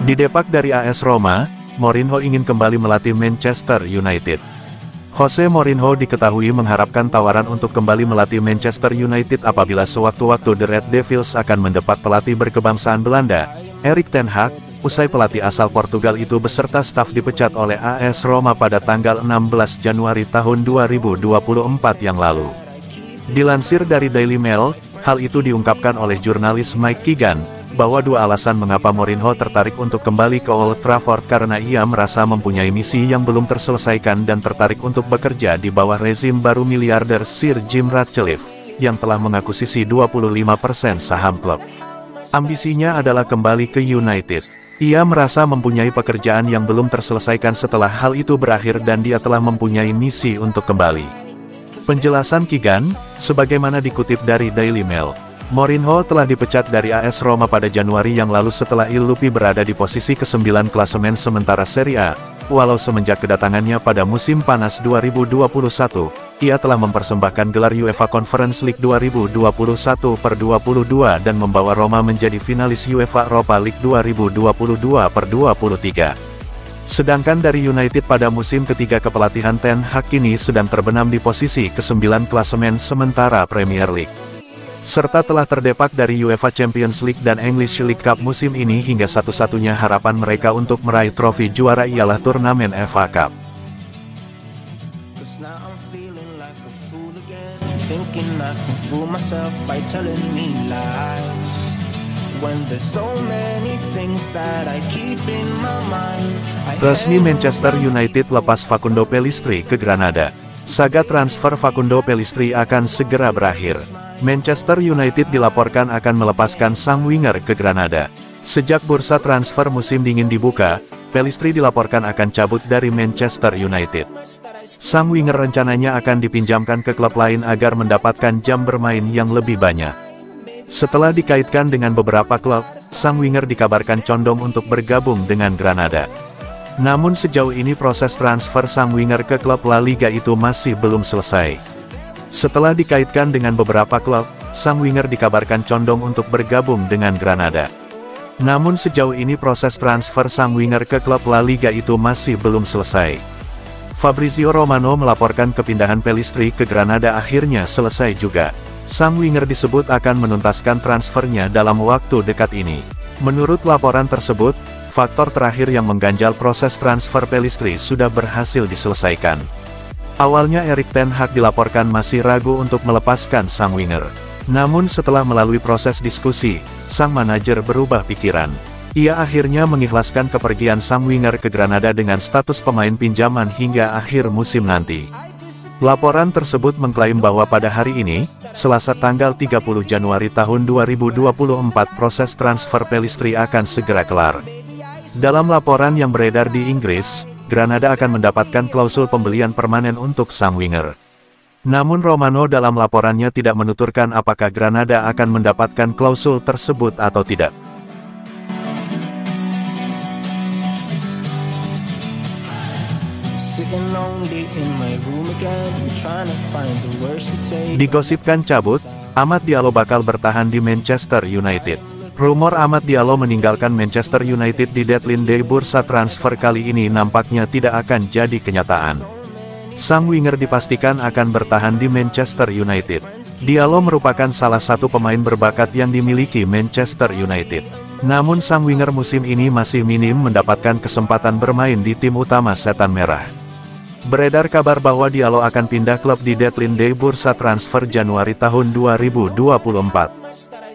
Didepak dari AS Roma, Mourinho ingin kembali melatih Manchester United. Jose Mourinho diketahui mengharapkan tawaran untuk kembali melatih Manchester United apabila sewaktu-waktu The Red Devils akan mendepak pelatih berkebangsaan Belanda, Erik ten Hag, usai pelatih asal Portugal itu beserta staf dipecat oleh AS Roma pada tanggal 16 Januari tahun 2024 yang lalu. Dilansir dari Daily Mail, hal itu diungkapkan oleh jurnalis Mike Keegan, bahwa dua alasan mengapa Mourinho tertarik untuk kembali ke Old Trafford karena ia merasa mempunyai misi yang belum terselesaikan dan tertarik untuk bekerja di bawah rezim baru miliarder Sir Jim Ratcliffe, yang telah mengakuisisi 25% saham klub. Ambisinya adalah kembali ke United. Ia merasa mempunyai pekerjaan yang belum terselesaikan setelah hal itu berakhir dan dia telah mempunyai misi untuk kembali. Penjelasan Keegan, sebagaimana dikutip dari Daily Mail, Mourinho telah dipecat dari AS Roma pada Januari yang lalu setelah Il Lupi berada di posisi ke-9 klasemen sementara Serie A. Walau semenjak kedatangannya pada musim panas 2021, ia telah mempersembahkan gelar UEFA Conference League 2021/22 dan membawa Roma menjadi finalis UEFA Europa League 2022/23. Sedangkan dari United pada musim ketiga kepelatihan Ten Hag kini sedang terbenam di posisi ke-9 klasemen sementara Premier League. Serta telah terdepak dari UEFA Champions League dan English League Cup musim ini hingga satu-satunya harapan mereka untuk meraih trofi juara ialah turnamen FA Cup. Resmi Manchester United lepas Facundo Pellistri ke Granada. Saga transfer Facundo Pellistri akan segera berakhir. Manchester United dilaporkan akan melepaskan sang winger ke Granada. Sejak bursa transfer musim dingin dibuka, Pellistri dilaporkan akan cabut dari Manchester United. Sang winger rencananya akan dipinjamkan ke klub lain agar mendapatkan jam bermain yang lebih banyak. Setelah dikaitkan dengan beberapa klub, sang winger dikabarkan condong untuk bergabung dengan Granada. Namun sejauh ini proses transfer sang winger ke klub La Liga itu masih belum selesai. Setelah dikaitkan dengan beberapa klub, sang winger dikabarkan condong untuk bergabung dengan Granada. Namun sejauh ini proses transfer sang winger ke klub La Liga itu masih belum selesai. Fabrizio Romano melaporkan kepindahan Pellistri ke Granada akhirnya selesai juga. Sang winger disebut akan menuntaskan transfernya dalam waktu dekat ini. Menurut laporan tersebut, faktor terakhir yang mengganjal proses transfer Pellistri sudah berhasil diselesaikan. Awalnya Erik ten Hag dilaporkan masih ragu untuk melepaskan sang winger. Namun setelah melalui proses diskusi, sang manajer berubah pikiran. Ia akhirnya mengikhlaskan kepergian sang winger ke Granada dengan status pemain pinjaman hingga akhir musim nanti. Laporan tersebut mengklaim bahwa pada hari ini, Selasa tanggal 30 Januari tahun 2024 proses transfer Pellistri akan segera kelar. Dalam laporan yang beredar di Inggris, Granada akan mendapatkan klausul pembelian permanen untuk sang winger. Namun Romano dalam laporannya tidak menuturkan apakah Granada akan mendapatkan klausul tersebut atau tidak. Digosipkan cabut, Amad Diallo bakal bertahan di Manchester United. Rumor Amad Diallo meninggalkan Manchester United di deadline day bursa transfer kali ini nampaknya tidak akan jadi kenyataan. Sang winger dipastikan akan bertahan di Manchester United. Diallo merupakan salah satu pemain berbakat yang dimiliki Manchester United. Namun sang winger musim ini masih minim mendapatkan kesempatan bermain di tim utama Setan Merah. Beredar kabar bahwa Diallo akan pindah klub di deadline day bursa transfer Januari tahun 2024.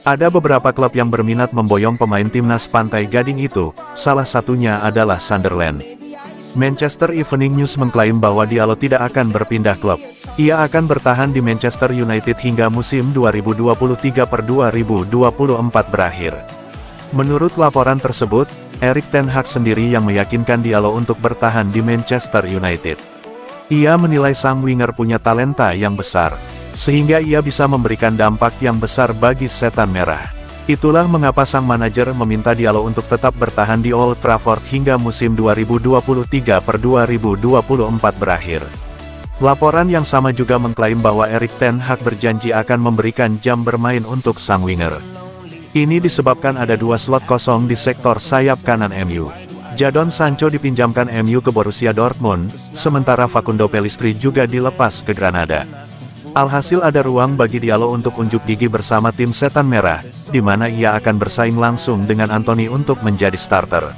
Ada beberapa klub yang berminat memboyong pemain timnas Pantai Gading itu, salah satunya adalah Sunderland. Manchester Evening News mengklaim bahwa Diallo tidak akan berpindah klub. Ia akan bertahan di Manchester United hingga musim 2023/2024 berakhir. Menurut laporan tersebut, Erik ten Hag sendiri yang meyakinkan Diallo untuk bertahan di Manchester United. Ia menilai sang winger punya talenta yang besar, sehingga ia bisa memberikan dampak yang besar bagi Setan Merah. Itulah mengapa sang manajer meminta Diallo untuk tetap bertahan di Old Trafford hingga musim 2023/2024 berakhir. Laporan yang sama juga mengklaim bahwa Erik ten Hag berjanji akan memberikan jam bermain untuk sang winger. Ini disebabkan ada 2 slot kosong di sektor sayap kanan MU. Jadon Sancho dipinjamkan MU ke Borussia Dortmund, sementara Facundo Pellistri juga dilepas ke Granada. Alhasil ada ruang bagi Diallo untuk unjuk gigi bersama tim Setan Merah, di mana ia akan bersaing langsung dengan Anthony untuk menjadi starter.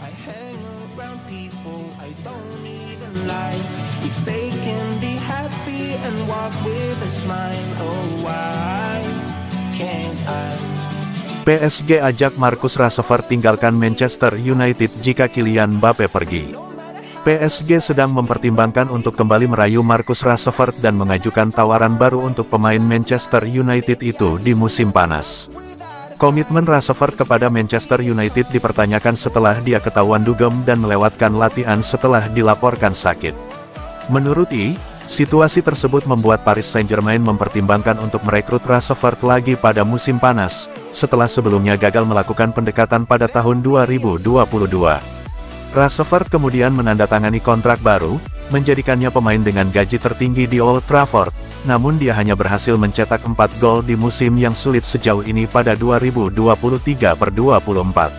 PSG ajak Marcus Rashford tinggalkan Manchester United jika Kylian Mbappe pergi. PSG sedang mempertimbangkan untuk kembali merayu Marcus Rashford dan mengajukan tawaran baru untuk pemain Manchester United itu di musim panas. Komitmen Rashford kepada Manchester United dipertanyakan setelah dia ketahuan dugem dan melewatkan latihan setelah dilaporkan sakit. Menurut situasi tersebut membuat Paris Saint-Germain mempertimbangkan untuk merekrut Rashford lagi pada musim panas, setelah sebelumnya gagal melakukan pendekatan pada tahun 2022. Rashford kemudian menandatangani kontrak baru, menjadikannya pemain dengan gaji tertinggi di Old Trafford, namun dia hanya berhasil mencetak 4 gol di musim yang sulit sejauh ini pada 2023/24.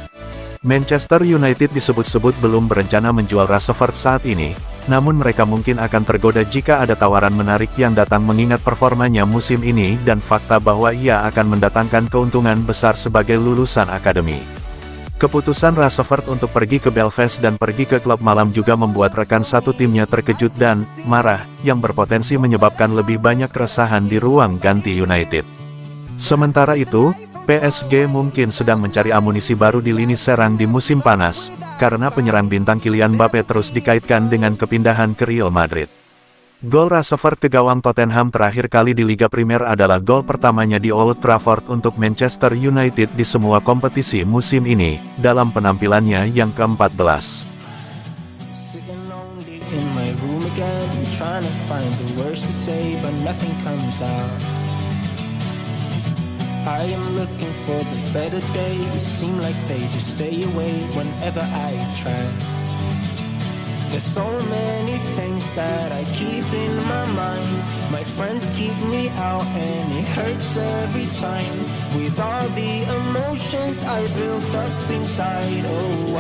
Manchester United disebut-sebut belum berencana menjual Rashford saat ini, namun mereka mungkin akan tergoda jika ada tawaran menarik yang datang mengingat performanya musim ini dan fakta bahwa ia akan mendatangkan keuntungan besar sebagai lulusan akademi. Keputusan Rashford untuk pergi ke Belfast dan pergi ke klub malam juga membuat rekan satu timnya terkejut dan marah, yang berpotensi menyebabkan lebih banyak keresahan di ruang ganti United. Sementara itu, PSG mungkin sedang mencari amunisi baru di lini serang di musim panas, karena penyerang bintang Kylian Mbappe terus dikaitkan dengan kepindahan ke Real Madrid. Gol Rashford ke gawang Tottenham terakhir kali di Liga Primer adalah gol pertamanya di Old Trafford untuk Manchester United di semua kompetisi musim ini, dalam penampilannya yang ke-14. I am looking for the better days, seem like they just stay away whenever I try. There's so many things that I keep in my mind. My friends keep me out and it hurts every time. With all the emotions I built up inside, oh